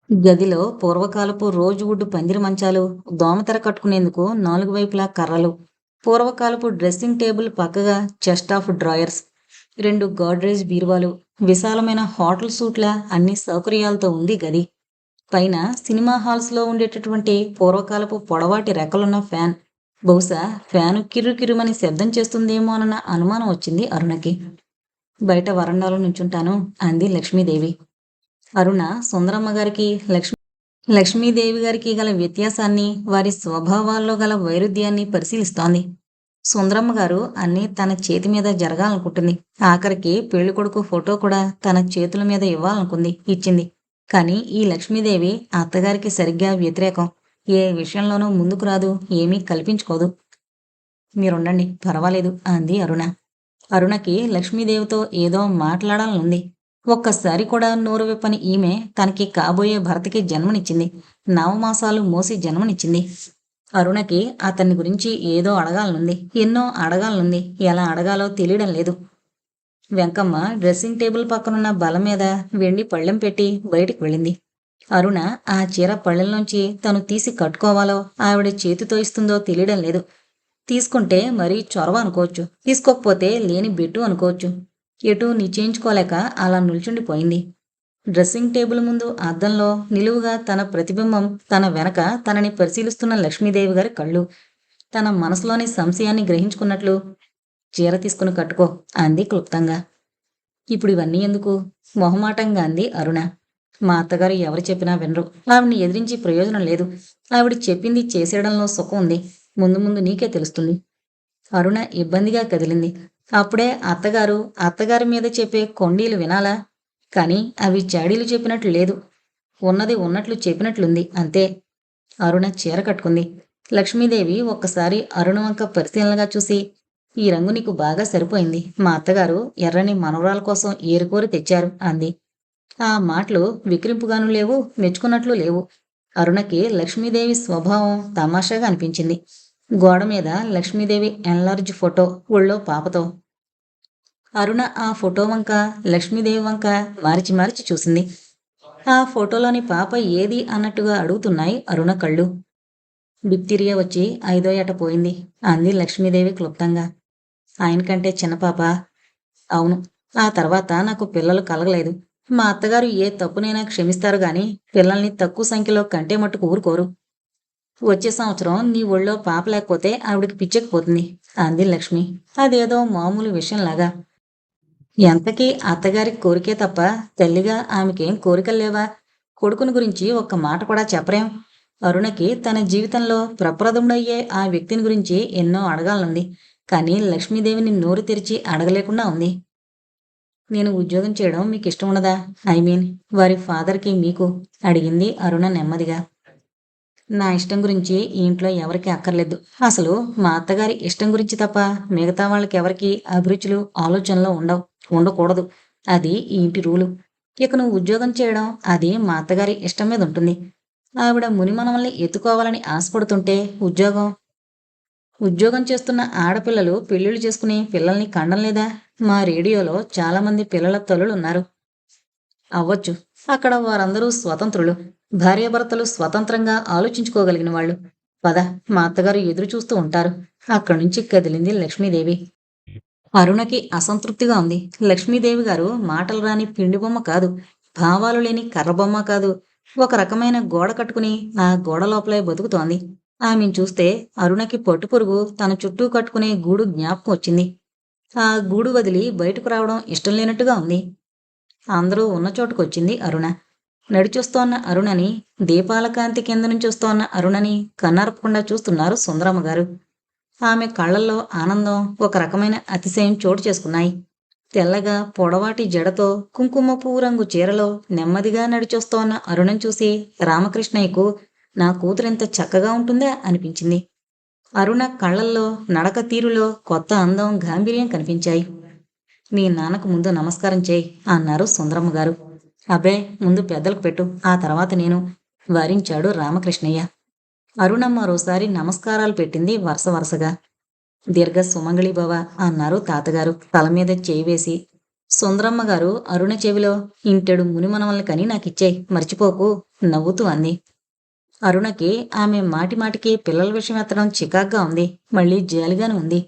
గదిలో పూర్వకాలపు రోజ్‌వుడ్ పందిరి మంచాలు, దోమతెర కట్టుకునేందుకు 4 వైపులా కర్రలు, పూర్వకాలపు డ్రెస్సింగ్ టేబుల్ పక్కగా చెస్ట్ ఆఫ్ డ్రాయర్స్, 2 గోడ్రేజ్ బీరువాలు, విశాలమైన హోటల్ సూట్‌లా అన్ని సౌకర్యాలతో ఉంది గది. పైన సినిమా హాల్స్‌లో ఉండేటటువంటి పూర్వకాలపు పొడవాటి రెక్కలున్న ఫ్యాన్. బహుశా ఫ్యాను కిర్రుకిర్రుమని శబ్దం చేస్తుందేమోనన్న అనుమానం వచ్చింది అరుణకి. బయట వరండాలో నుంచుంటాను అంది లక్ష్మీదేవి. అరుణ సుందరమ్మ గారికి, లక్ష్మీదేవి గారికి గల వ్యత్యాసాన్ని, వారి స్వభావాల్లో గల వైరుధ్యాన్ని పరిశీలిస్తోంది. సుందరమ్మ గారు అన్నీ తన చేతి మీద జరగాలనుకుంటుంది. ఆఖరికి పెళ్ళికొడుకు ఫోటో కూడా తన చేతుల మీద ఇవ్వాలనుకుంది. ఇచ్చింది. కానీ ఈ లక్ష్మీదేవి అత్తగారికి సరిగ్గా వ్యతిరేకం. ఏ విషయంలోనూ ముందుకు రాదు, ఏమీ కల్పించుకోదు. మీరుండండి, పర్వాలేదు అంది అరుణ. అరుణకి లక్ష్మీదేవితో ఏదో మాట్లాడాలనుంది. ఒక్కసారి కూడా నోరు విప్పని ఈమె తనకి కాబోయే భర్తకి జన్మనిచ్చింది. నవమాసాలు మోసి జన్మనిచ్చింది. అరుణకి అతన్ని గురించి ఏదో అడగాలనుంది. ఎన్నో అడగాలనుంది. ఎలా అడగాలో తెలియడం లేదు. వెంకమ్మ డ్రెస్సింగ్ టేబుల్ పక్కనున్న బల్ల మీద వెండి పళ్ళెం పెట్టి బయటికి వెళ్ళింది. అరుణ ఆ చీర పళ్ళెంలోంచి తను తీసి కట్టుకోవాలో ఆవిడ చేతితో ఇస్తుందో తెలియడం లేదు. తీసుకుంటే మరీ చొరవ అనుకోవచ్చు. తీసుకోకపోతే లేని బెట్టు అనుకోవచ్చు. ఎటూ నిశ్చయించుకోలేక అలా నిల్చుండిపోయింది. డ్రెస్సింగ్ టేబుల్ ముందు అద్దంలో నిలువుగా తన ప్రతిబింబం, తన వెనక తనని పరిశీలిస్తున్న లక్ష్మీదేవి గారి కళ్ళు. తన మనసులోని సంశయాన్ని గ్రహించుకున్నట్లు, చీర తీసుకుని కట్టుకో అంది క్లుప్తంగా. ఇప్పుడు ఇవన్నీ ఎందుకు? మొహమాటంగా అంది అరుణ. మా అత్తగారు ఎవరు చెప్పినా వినరు. ఆవిడ్ని ఎదిరించి ప్రయోజనం లేదు. ఆవిడ చెప్పింది చేసేయడంలో సుఖం ఉంది. ముందు ముందు నీకే తెలుస్తుంది. అరుణ ఇబ్బందిగా కదిలింది. అప్పుడే అత్తగారి మీద చెప్పే కొండీలు వినాలా? కాని అవి చాడీలు చెప్పినట్లు లేదు. ఉన్నది ఉన్నట్లు చెప్పినట్లుంది అంతే. అరుణ చీర కట్టుకుంది. లక్ష్మీదేవి ఒక్కసారి అరుణ వంక పరిశీలనగా చూసి, ఈ రంగు నీకు బాగా సరిపోయింది. మా అత్తగారు ఎర్రని మనవరాల కోసం ఏరుకోరి తెచ్చారు అంది. ఆ మాటలు విక్రింపుగాను లేవు, మెచ్చుకున్నట్లు లేవు. అరుణకి లక్ష్మీదేవి స్వభావం తమాషాగా అనిపించింది. గోడ మీద లక్ష్మీదేవి ఎన్లార్జ్ ఫోటో, ఒళ్ళో పాపతో. అరుణ ఆ ఫోటో వంక, లక్ష్మీదేవి వంక మార్చి మార్చి చూసింది. ఆ ఫోటోలోని పాప ఏది అన్నట్టుగా అడుగుతున్నాయి అరుణ కళ్ళు. డిప్తీరియా వచ్చి 5వ ఏట పోయింది అంది లక్ష్మీదేవి క్లుప్తంగా. ఆయనకంటే చిన్న పాప. అవును. ఆ తర్వాత నాకు పిల్లలు కలగలేదు. మా అత్తగారు ఏ తప్పునైనా క్షమిస్తారు గాని పిల్లల్ని తక్కువ సంఖ్యలో కంటే మట్టుకు ఊరుకోరు. వచ్చే సంవత్సరం నీ ఒళ్ళో పాప లేకపోతే ఆవిడికి పిచ్చెక్కిపోతుంది అంది లక్ష్మి. అదేదో మామూలు విషయంలాగా. ఎంతకీ అత్తగారి కోరికే తప్ప తల్లిగా ఆమెకేం కోరికలు లేవా? కొడుకుని గురించి ఒక్క మాట కూడా చెప్పరేం? అరుణకి తన జీవితంలో ప్రప్రథముడయ్యే ఆ వ్యక్తిని గురించి ఎన్నో అడగాలనుంది. కానీ లక్ష్మీదేవిని నోరు తెరిచి అడగలేకుండా ఉంది. నేను ఉద్యోగం చేయడం మీకు ఇష్టం ఉండదా? ఐ మీన్ వారి ఫాదర్కి మీకు అడిగింది అరుణ నెమ్మదిగా. నా ఇష్టం గురించి ఈ ఇంట్లో ఎవరికీ అక్కర్లేదు. అసలు మా అత్తగారి ఇష్టం గురించి తప్ప మిగతా వాళ్ళకి ఎవరికి అభిరుచులు ఆలోచనలు ఉండకూడదు. అది ఈ ఇంటి రూలు. ఇక నువ్వు ఉద్యోగం చేయడం అది మా అత్తగారి ఇష్టం మీద ఉంటుంది. ఆవిడ ముని మనవల్ని ఎత్తుకోవాలని ఆశపడుతుంటే ఉద్యోగం ఉద్యోగం చేస్తున్న ఆడపిల్లలు పెళ్ళిళ్ళు చేసుకుని పిల్లల్ని కండం లేదా? మా రేడియోలో చాలామంది పిల్లల తల్లులున్నారు. అవ్వచ్చు. అక్కడ వారందరూ స్వతంత్రులు. భార్యాభర్తలు స్వతంత్రంగా ఆలోచించుకోగలిగిన వాళ్ళు. పద, మా అత్తగారు ఎదురు చూస్తూ ఉంటారు. అక్కడి నుంచి కదిలింది లక్ష్మీదేవి. అరుణకి అసంతృప్తిగా ఉంది. లక్ష్మీదేవి గారు మాటలు రాని పిండి బొమ్మ కాదు, భావాలు లేని కర్రబొమ్మ కాదు. ఒక రకమైన గోడ కట్టుకుని ఆ గోడ లోపలే బతుకుతోంది. ఆమెను చూస్తే అరుణకి పట్టుపురుగు తన చుట్టూ కట్టుకునే గూడు జ్ఞాపకం వచ్చింది. ఆ గూడు వదిలి బయటకు రావడం ఇష్టం లేనట్టుగా ఉంది. అందరూ ఉన్న చోటుకొచ్చింది అరుణ. నడిచొస్తోన్న అరుణని, దీపాల కాంతి కింద నుంచి వస్తోన్న అరుణని కన్నార్పకుండా చూస్తున్నారు సుందరమ్మ గారు. ఆమె కళ్ళల్లో ఆనందం, ఒక రకమైన అతిశయం చోటు చేసుకున్నాయి. తెల్లగా పొడవాటి జడతో కుంకుమ పువ్వు రంగు చీరలో నెమ్మదిగా నడిచొస్తోన్న అరుణం చూసి రామకృష్ణయ్యకు నా కూతురెంత చక్కగా ఉంటుందా అనిపించింది. అరుణ కళ్ళల్లో, నడక తీరులో కొత్త అందం, గాంభీర్యం కనిపించాయి. మీ నాన్నకు ముందు నమస్కారం చేయి అన్నారు సుందరమ్మ గారు. అబ్బే, ముందు పెద్దలకు పెట్టు, ఆ తర్వాత నేను వారించాడు రామకృష్ణయ్య. అరుణ మరోసారి నమస్కారాలు పెట్టింది వరుస వరుసగా. దీర్ఘ సుమంగళి భవ అన్నారు తాతగారు తల మీద చేయి వేసి. సుందరమ్మ గారు అరుణ చెవిలో ఇంటెడు మునిమనవల్ని కని నాకిచ్చేయి, మర్చిపోకు నవ్వుతూ అంది. అరుణకి ఆమె మాటిమాటికి పిల్లల విషయం ఎత్తడం చికాగ్గా ఉంది. మళ్ళీ జాలిగానే ఉంది.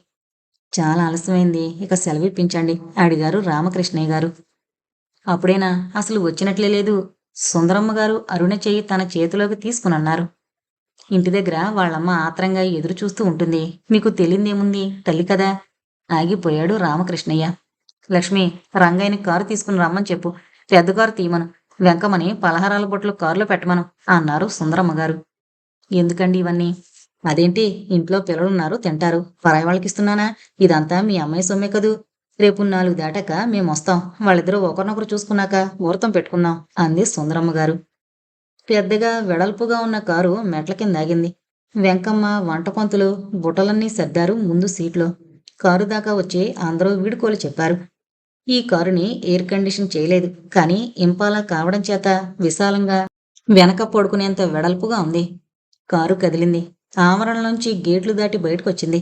చాలా ఆలస్యమైంది, ఇక సెలవిప్పించండి అడిగారు రామకృష్ణయ్య గారు. అప్పుడేనా? అసలు వచ్చినట్లే లేదు. సుందరమ్మ గారు అరుణ చెయ్యి తన చేతిలోకి తీసుకునన్నారు. ఇంటి దగ్గర వాళ్ళమ్మ ఆత్రంగా ఎదురు చూస్తూ ఉంటుంది. మీకు తెలియదేముంది, తల్లి కదా. ఆగిపోయాడు రామకృష్ణయ్య. లక్ష్మి, రంగయ్యని కారు తీసుకుని రమ్మని చెప్పు. పెద్ద కారు తీయమను. వెంకమ్మని పలహారాల బొట్లు కారులో పెట్టమను అన్నారు సుందరమ్మ గారు. ఎందుకండి ఇవన్నీ? అదేంటి, ఇంట్లో పిల్లలున్నారు, తింటారు. పరాయి వాళ్ళకిస్తున్నానా? ఇదంతా మీ అమ్మాయి సొమ్మే కదూ. రేపు 4 దాటాక మేమొస్తాం. వాళ్ళిద్దరూ ఒకరినొకరు చూసుకున్నాక ముహూర్తం పెట్టుకుందాం అంది సుందరమ్మ గారు. పెద్దగా వెడల్పుగా ఉన్న కారు మెట్ల కింద ఆగింది. వెంకమ్మ, వంటపంతులు బుట్టలన్నీ సర్దారు ముందు సీట్లో. కారు దాకా వచ్చి అందరూ వీడుకోలు చెప్పారు. ఈ కారుని ఎయిర్ కండిషన్ చేయలేదు, కానీ ఇంపాలా కావడం చేత విశాలంగా వెనక పడుకునేంత వెడల్పుగా ఉంది. కారు కదిలింది. ఆవరణలోంచి గేట్లు దాటి బయటకొచ్చింది.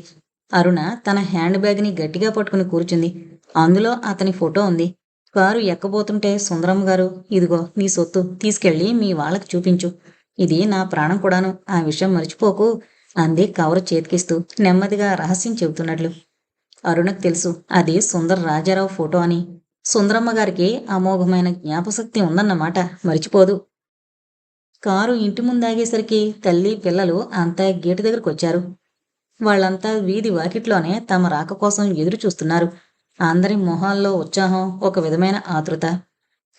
అరుణ తన హ్యాండ్ బ్యాగ్ని గట్టిగా పట్టుకుని కూర్చుంది. అందులో అతని ఫోటో ఉంది. కారు ఎక్కబోతుంటే సుందరమ్మ గారు, ఇదిగో నీ సొత్తు, తీసుకెళ్ళి మీ వాళ్ళకి చూపించు. ఇది నా ప్రాణం కూడాను, ఆ విషయం మర్చిపోకు అంది కవరు చేతికిస్తూ నెమ్మదిగా రహస్యం చెబుతున్నట్లు. అరుణకు తెలుసు అది సుందర్ రాజారావు ఫోటో అని. సుందరమ్మ గారికి అమోఘమైన జ్ఞాపశక్తి ఉందన్నమాట, మర్చిపోదు. కారు ఇంటి ముందాగేసరికి తల్లి, పిల్లలు అంతా గేటు దగ్గరకు వచ్చారు. వాళ్ళంతా వీధి వాకిట్లోనే తమ రాక కోసం ఎదురు చూస్తున్నారు. అందరి మొహాల్లో ఉత్సాహం, ఒక విధమైన ఆతృత.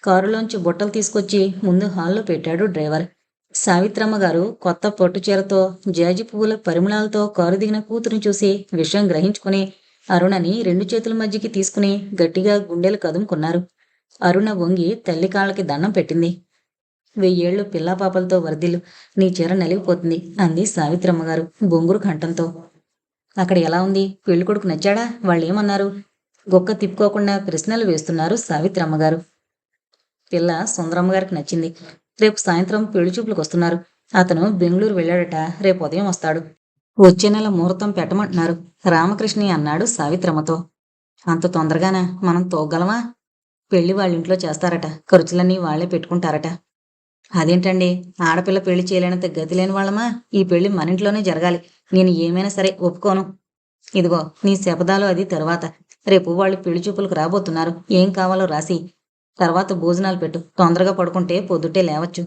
కారులోంచి బుట్టలు తీసుకొచ్చి ముందు హాల్లో పెట్టాడు డ్రైవర్. సావిత్రమ్మ గారు కొత్త పట్టుచీరతో, జాజి పువ్వుల పరిమళాలతో కారు దిగిన కూతురుని చూసి విషయం గ్రహించుకుని అరుణని 2 చేతుల మధ్యకి తీసుకుని గట్టిగా గుండెలు కదుముకున్నారు. అరుణ వంగి తల్లి కాళ్ళకి దండం పెట్టింది. 1000 ఏళ్ళు పిల్లాపాపలతో వర్ధిల్లు, నీ చీర నలిగిపోతుంది అంది సావిత్రమ్మ గారు బొంగురు కంఠంతో. అక్కడ ఎలా ఉంది? పెళ్ళికొడుకు నచ్చాడా? వాళ్ళేమన్నారు? గొక్క తిప్పుకోకుండా ప్రశ్నలు వేస్తున్నారు సావిత్రమ్మ గారు. పిల్ల సుందరమ్మ గారికి నచ్చింది. రేపు సాయంత్రం పెళ్లి చూపులకు వస్తున్నారు. అతను బెంగళూరు వెళ్ళాడట, రేపు ఉదయం వస్తాడు. వచ్చే నెల ముహూర్తం పెట్టమంటున్నారు రామకృష్ణయ్య అన్నాడు సావిత్రమ్మతో. అంత తొందరగానా? మనం తోగలమా? పెళ్లి వాళ్ళింట్లో చేస్తారట, ఖర్చులన్నీ వాళ్లే పెట్టుకుంటారట. అదేంటండి, ఆడపిల్ల పెళ్లి చేయలేనంత గతి లేని వాళ్ళమా? ఈ పెళ్లి మన ఇంట్లోనే జరగాలి. నేను ఏమైనా సరే ఒప్పుకోను. ఇదిగో నీ శపథాలు అది తరువాత. రేపు వాళ్ళు పెళ్లి చూపులకు రాబోతున్నారు. ఏం కావాలో రాసి తర్వాత భోజనాలు పెట్టు. తొందరగా పడుకుంటే పొద్దుటే లేవచ్చు.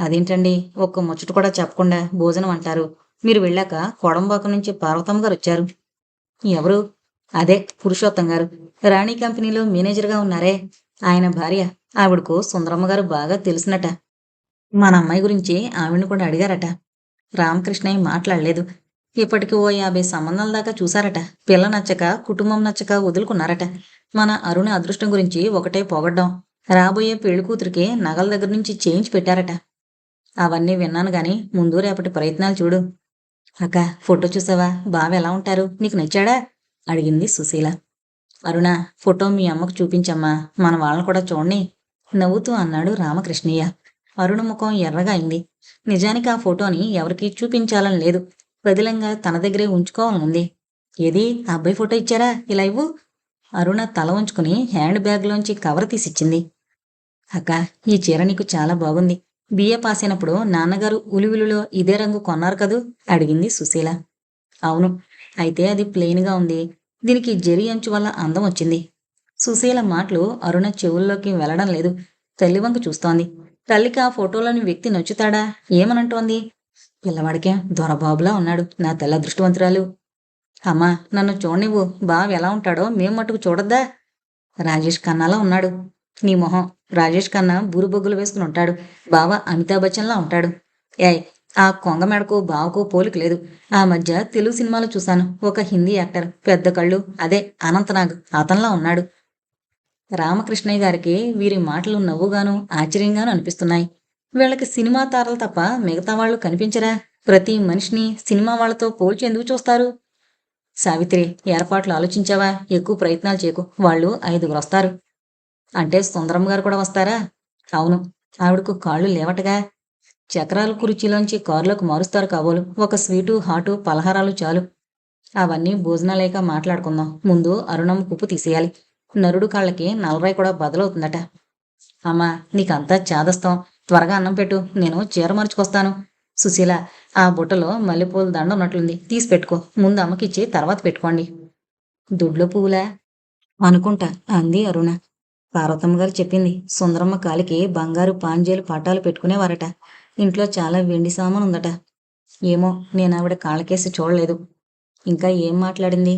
అదేంటండి, ఒక్క ముచ్చట కూడా చెప్పకుండా భోజనం అంటారు? మీరు వెళ్ళాక కొడంబాక నుంచి పార్వతమ్మ గారు వచ్చారు. ఎవరు? అదే పురుషోత్తం గారు. రాణి కంపెనీలో మేనేజర్గా ఉన్నారే, ఆయన భార్య. ఆవిడకు సుందరమ్మ గారు బాగా తెలుసునట. మన అమ్మాయి గురించి ఆవిడని కూడా అడిగారట. రామకృష్ణయ్య మాట్లాడలేదు. ఇప్పటికి ఓ 50 సంబంధాల దాకా చూశారట. పిల్ల నచ్చక, కుటుంబం నచ్చక వదులుకున్నారట. మన అరుణ అదృష్టం గురించి ఒకటే పొగడ్డం. రాబోయే పెళ్లి కూతురికి నగల దగ్గర నుంచి చేయించి పెట్టారట. అవన్నీ విన్నాను గాని ముందు రేపటి ప్రయత్నాలు చూడు. అక్క, ఫోటో చూసావా? బావ ఎలా ఉంటారు? నీకు నచ్చాడా? అడిగింది సుశీల. అరుణ, ఫోటో మీ అమ్మకు చూపించమ్మా, మన వాళ్ళని కూడా చూడండి, నవ్వుతూ అన్నాడు రామకృష్ణయ్య. అరుణ ముఖం ఎర్రగా అయింది. నిజానికి ఆ ఫోటోని ఎవరికీ చూపించాలని లేదు. బదిలంగా తన దగ్గరే ఉంచుకోవాలనుంది. ఏది, ఆ అబ్బాయి ఫోటో ఇచ్చారా? ఇలా ఇవ్వు. అరుణ తల ఉంచుకుని హ్యాండ్ బ్యాగ్లోంచి కవర్ తీసిచ్చింది. అక్క, ఈ చీర నీకు చాలా బాగుంది. బిఏ పాస్ అయినప్పుడు నాన్నగారు ఉలివిలులో ఇదే రంగు కొన్నారు కదూ? అడిగింది సుశీల. అవును. అయితే అది ప్లెయిన్గా ఉంది. దీనికి జరి అంచు వల్ల అందం వచ్చింది. సుశీల మాటలు అరుణ చెవుల్లోకి వెళ్లడం లేదు. తల్లివంక చూస్తోంది. తల్లికి ఆ ఫోటోలోని వ్యక్తి నచ్చుతాడా? ఏమనంటోంది? పిల్లవాడికే దొరబాబులా ఉన్నాడు, నా తెల్ల దృష్టివంతురాలు. అమ్మా, నన్ను చూడనివ్వు. బావ ఎలా ఉంటాడో మేం మటుకు చూడొద్దా? రాజేష్ ఖన్నాలా ఉన్నాడు. నీ మొహం. రాజేష్ ఖన్నా బూరుబొగ్గులు వేసుకుని ఉంటాడు. బావ అమితాబ్ బచ్చన్లా ఉంటాడు. ఏయ్, ఆ కొంగ మెడకు బావకు పోలిక లేదు. ఆ మధ్య తెలుగు సినిమాలో చూశాను. ఒక హిందీ యాక్టర్, పెద్ద కళ్ళు, అదే అనంతనాగ్, అతన్లా ఉన్నాడు. రామకృష్ణయ్య గారికి వీరి మాటలు నవ్వుగాను ఆశ్చర్యంగాను అనిపిస్తున్నాయి. వీళ్ళకి సినిమా తారలు తప్ప మిగతా వాళ్ళు కనిపించరా? ప్రతి మనిషిని సినిమా వాళ్ళతో పోల్చి ఎందుకు చూస్తారు? సావిత్రి, ఏర్పాట్లు ఆలోచించావా? ఎక్కువ ప్రయత్నాలు చేయకు. వాళ్ళు 5గురు వస్తారు. అంటే సుందరం గారు కూడా వస్తారా? అవును. ఆవిడకు కాళ్ళు లేవటగా. చక్రాల కుర్చీలోంచి కారులోకి మారుస్తారు కాబోలు. ఒక స్వీటు, హాటు, పలహారాలు చాలు. అవన్నీ భోజనాలేక మాట్లాడుకుందాం. ముందు అరుణమ్మ కుప్పు తీసేయాలి. నరుడు కాళ్ళకి నలరాయి కూడా బదలవుతుందట. అమ్మా, నీకంతా చేదస్తాం. త్వరగా అన్నం పెట్టు, నేను చీర మర్చుకొస్తాను. సుశీల, ఆ బుట్టలో మల్లెపూల దండ ఉన్నట్లుంది, తీసి పెట్టుకో. ముందు అమ్మకిచ్చి తర్వాత పెట్టుకోండి. దుడ్లో పువ్వులా? అనుకుంటా, అంది అరుణ. పార్వతమ్మ గారు చెప్పింది. సుందరమ్మ కాలికి బంగారు పాంజేలు పటాలు పెట్టుకునేవారట. ఇంట్లో చాలా వెండి సామాను ఉందట. ఏమో, నేను ఆవిడ కాళ్ళకేసి చూడలేదు. ఇంకా ఏం మాట్లాడింది?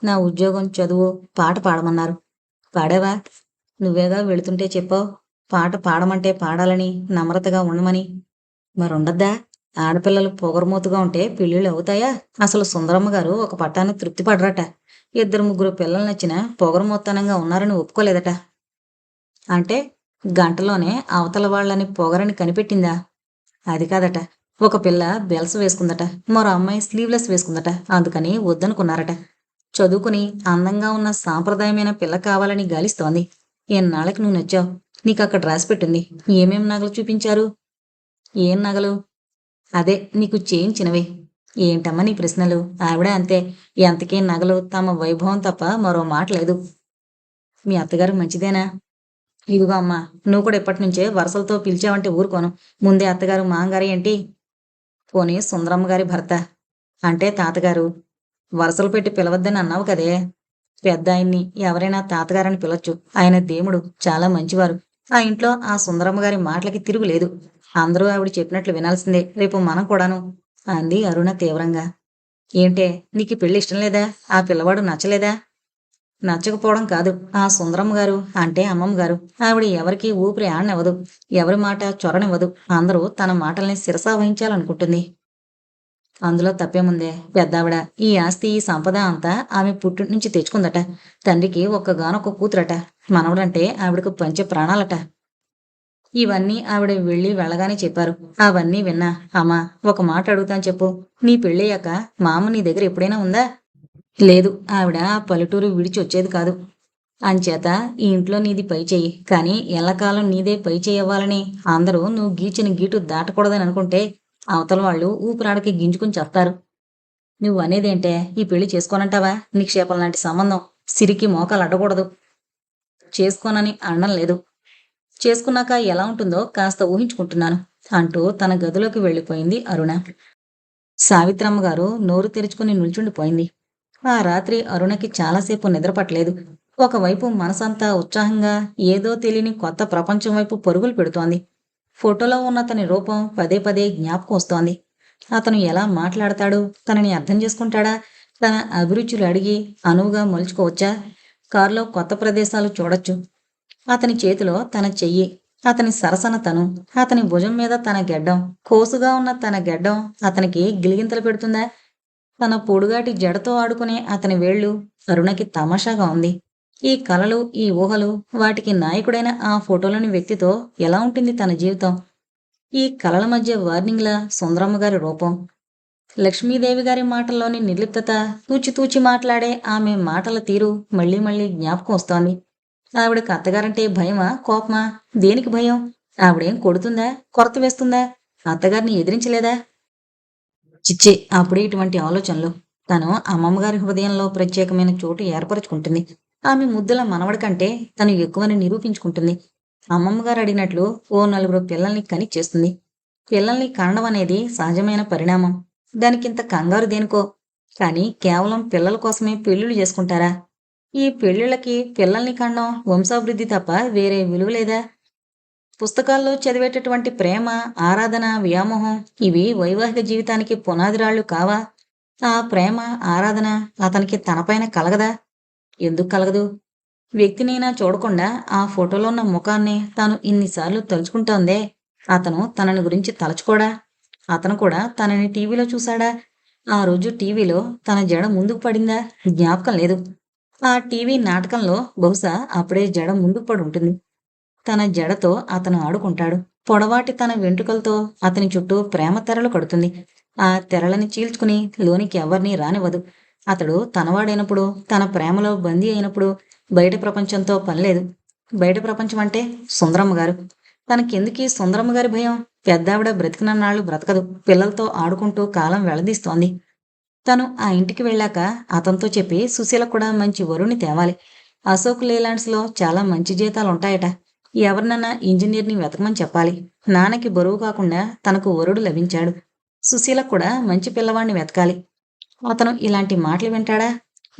నా ఉద్యోగం, చదువు, పాట పాడమన్నారు. పాడావా? నువ్వేగా వెళుతుంటే చెప్పావు. పాట పాడమంటే పాడాలని, నమ్రతగా ఉండమని. మరుండద్దా? ఆడపిల్లలు పొగరుమోతుగా ఉంటే పెళ్ళిళ్ళు అవుతాయా? అసలు సుందరమ్మ గారు ఒక పట్టాన్ని తృప్తి పడరట. 2-3 పిల్లలు నచ్చినా పొగరుమోత్తనంగా ఉన్నారని ఒప్పుకోలేదట. అంటే గంటలోనే అవతల వాళ్ళని పొగరని కనిపెట్టిందా? అది కాదట. ఒక పిల్ల బెల్స్ వేసుకుందట, మరో అమ్మాయి స్లీవ్లెస్ వేసుకుందట. అందుకని వద్దనుకున్నారట. చదువుకుని అందంగా ఉన్న సాంప్రదాయమైన పిల్ల కావాలని గాలిస్తోంది. ఎన్నాళ్ళకి నువ్వు నచ్చావు. నీకక్కడ రాసి పెట్టింది. ఏమేం నగలు చూపించారు? ఏం నగలు? అదే నీకు చేయించినవి. ఏంటమ్మా నీ ప్రశ్నలు? ఆవిడ అంతే. ఎంతకీ నగలు తమ వైభవం తప్ప మరో మాట లేదు. మీ అత్తగారు మంచిదేనా? ఇదిగో అమ్మా, నువ్వు కూడా ఇప్పటినుంచే వరసలతో పిలిచావంటే ఊరుకోను. ముందే అత్తగారు మాంగారు ఏంటి? పోనీ సుందరమ్మ గారి భర్త అంటే తాతగారు. వరసలు పెట్టి పిలవద్దని అన్నావు కదే. పెద్ద ఆయన్ని ఎవరైనా తాతగారని పిలవచ్చు. ఆయన దేవుడు, చాలా మంచివారు. ఆ ఇంట్లో ఆ సుందరమ్మ గారి మాటలకి తిరుగులేదు. అందరూ ఆవిడ చెప్పినట్లు వినాల్సిందే, రేపు మనం కూడాను, అంది అరుణ తీవ్రంగా. ఏంటే, నీకు ఈ పెళ్లి ఇష్టం లేదా? ఆ పిల్లవాడు నచ్చలేదా? నచ్చకపోవడం కాదు, ఆ సుందరమ్మ గారు అంటే అమ్మమ్మ గారు, ఆవిడ ఎవరికి ఊపిరి ఆడనివ్వదు. ఎవరి మాట చొరనివ్వదు. అందరూ తన మాటల్ని శిరసా వహించాలనుకుంటుంది. అందులో తప్పేముందే? పెద్దావిడ ఈ ఆస్తి, ఈ సంపద అంతా ఆమె పుట్టింటి నుంచి తెచ్చుకుందట. తండ్రికి ఒక్కగానొక్క కూతురట. మనవడంటే ఆవిడకు పంచ ప్రాణాలట. ఇవన్నీ ఆవిడ వెళ్ళగానే చెప్పారు. అవన్నీ విన్నా. అమ్మా, ఒక మాట అడుగుతాను చెప్పు. నీ పెళ్ళయ్యాక మా అమ్మ నీ దగ్గర ఎప్పుడైనా ఉందా? లేదు. ఆవిడ ఆ పల్లెటూరు విడిచి వచ్చేది కాదు. అంచేత ఈ ఇంట్లో నీది పై చెయ్యి. కానీ ఎల్లకాలం నీదే పై చెయ్యవ్వాలని అందరూ నువ్వు గీచిన గీటు దాటకూడదని అనుకుంటే అవతల వాళ్ళు ఊపిరాడకి గింజుకుని చేస్తారు. నువ్వు అనేదేంటే? ఈ పెళ్లి చేసుకోనంటావా? నిక్షేపం లాంటి సంబంధం. సిరికి మోకాలు అడ్డకూడదు. చేసుకోనని అనడం లేదు. చేసుకున్నాక ఎలా ఉంటుందో కాస్త ఊహించుకుంటున్నాను అంటూ తన గదిలోకి వెళ్ళిపోయింది అరుణ. సావిత్రమ్మ గారు నోరు తెరుచుకుని నిల్చుండిపోయింది. ఆ రాత్రి అరుణకి చాలాసేపు నిద్రపట్టలేదు. ఒకవైపు మనసంతా ఉత్సాహంగా ఏదో తెలియని కొత్త ప్రపంచం వైపు పరుగులు పెడుతోంది. ఫోటోలో ఉన్న అతని రూపం పదే పదే జ్ఞాపకం వస్తోంది. అతను ఎలా మాట్లాడతాడు? తనని అర్థం చేసుకుంటాడా? తన అభిరుచులు అడిగి అనువుగా మలుచుకోవచ్చా? కారులో కొత్త ప్రదేశాలు చూడొచ్చు. అతని చేతిలో తన చెయ్యి, అతని సరసన తను, అతని భుజం మీద తన గెడ్డం, కోసుగా ఉన్న తన గెడ్డం అతనికి గిలిగింతలు పెడుతుందా? తన పొడుగాటి జడతో ఆడుకునే అతని వేళ్ళు అరుణకి తమాషాగా ఉంది. ఈ కలలు, ఈ ఊహలు, వాటికి నాయకుడైన ఆ ఫోటోలోని వ్యక్తితో ఎలా ఉంటుంది తన జీవితం? ఈ కలల మధ్య వార్నింగ్లా సుందరమ్మ గారి రూపం, లక్ష్మీదేవి గారి మాటల్లోని నిర్లిప్తత, తూచి తూచి మాట్లాడే ఆమె మాటల తీరు మళ్ళీ మళ్ళీ జ్ఞాపకం వస్తోంది. ఆవిడకి అత్తగారంటే భయమా? కోపమా? దేనికి భయం? ఆవిడేం కొడుతుందా? కొరత వేస్తుందా? అత్తగారిని ఎదిరించలేదా? చిచ్చి, అప్పుడే ఇటువంటి ఆలోచనలు. తను అమ్మమ్మగారి హృదయంలో ప్రత్యేకమైన చోటు ఏర్పరచుకుంటుంది. ఆమె ముద్దుల మనవడి కంటే తను ఎక్కువని నిరూపించుకుంటుంది. అమ్మమ్మగారు అడిగినట్లు ఓ నలుగురు పిల్లల్ని కని చేస్తుంది. పిల్లల్ని కనడం అనేది సహజమైన పరిణామం. దానికింత కంగారు దేనికో. కానీ కేవలం పిల్లల కోసమే పెళ్ళిళ్ళు చేసుకుంటారా? ఈ పెళ్ళిళ్ళకి పిల్లల్ని కనడం వంశాభివృద్ధి తప్ప వేరే విలువ లేదా? పుస్తకాల్లో చదివేటటువంటి ప్రేమ, ఆరాధన, వ్యామోహం ఇవి వైవాహిక జీవితానికి పునాదిరాళ్ళు కావా? ఆ ప్రేమ, ఆరాధన అతనికి తనపైన కలగదా? ఎందుకు కలగదు? వ్యక్తినైనా చూడకుండా ఆ ఫోటోలో ఉన్న ముఖాన్ని తాను ఇన్నిసార్లు తలుచుకుంటోందే, అతను తనని గురించి తలచుకోడా? అతను కూడా తనని టీవీలో చూశాడా? ఆ రోజు టీవీలో తన జడ ముందుకు పడిందా? జ్ఞాపకం లేదు. ఆ టీవీ నాటకంలో బహుశా అప్పుడే జడ ముందుకు పడి ఉంటుంది. తన జడతో అతను ఆడుకుంటాడు. పొడవాటి తన వెంట్రుకలతో అతని చుట్టూ ప్రేమ తెరలు కడుతుంది. ఆ తెరలని చీల్చుకుని లోనికి ఎవరినీ రానివ్వదు. అతడు తనవాడైనప్పుడు, తన ప్రేమలో బందీ అయినప్పుడు బయట ప్రపంచంతో పనిలేదు. బయట ప్రపంచం అంటే సుందరమ్మ గారు. తనకెందుకీ సుందరమ్మ గారి భయం? పెద్దావిడ బ్రతికినన్నాళ్ళు బ్రతకదు. పిల్లలతో ఆడుకుంటూ కాలం వెళ్లదీస్తోంది. తను ఆ ఇంటికి వెళ్ళాక అతనితో చెప్పి సుశీల కూడా మంచి వరుణ్ణి తేవాలి. అశోక్ లేలాండ్స్లో చాలా మంచి జీతాలుంటాయట. ఎవరినన్నా ఇంజనీర్ని వెతకమని చెప్పాలి. నాన్నకి బరువు కాకుండా తనకు వరుడు లభించాడు. సుశీల కూడా మంచి పిల్లవాణ్ణి వెతకాలి. అతను ఇలాంటి మాటలు వింటాడా?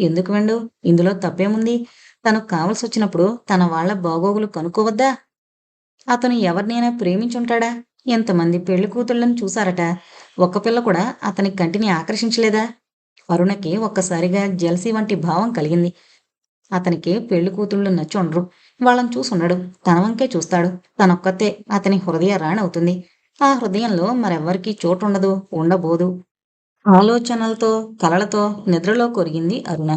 ఎందుకు విండు? ఇందులో తప్పేముంది? తనకు కావలసొచ్చినప్పుడు తన వాళ్ల బాగోగులు కనుక్కోవద్దా? అతను ఎవరినైనా ప్రేమించుంటాడా? ఎంతమంది పెళ్లి కూతుళ్ళని చూశారట. ఒక్క పిల్ల కూడా అతని కంటిని ఆకర్షించలేదా? అరుణకి ఒక్కసారిగా జెలసీ వంటి భావం కలిగింది. అతనికి పెళ్లి కూతుళ్ళు నచ్చి ఉండరు. వాళ్ళని చూసుండడు. తన వంకే చూస్తాడు. తనొక్కతే అతని హృదయ రాణవుతుంది. ఆ హృదయంలో మరెవ్వరికీ చోటుండదు, ఉండబోదు. ఆలోచనలతో, కలలతో నిద్రలో కొరిగింది అరుణ.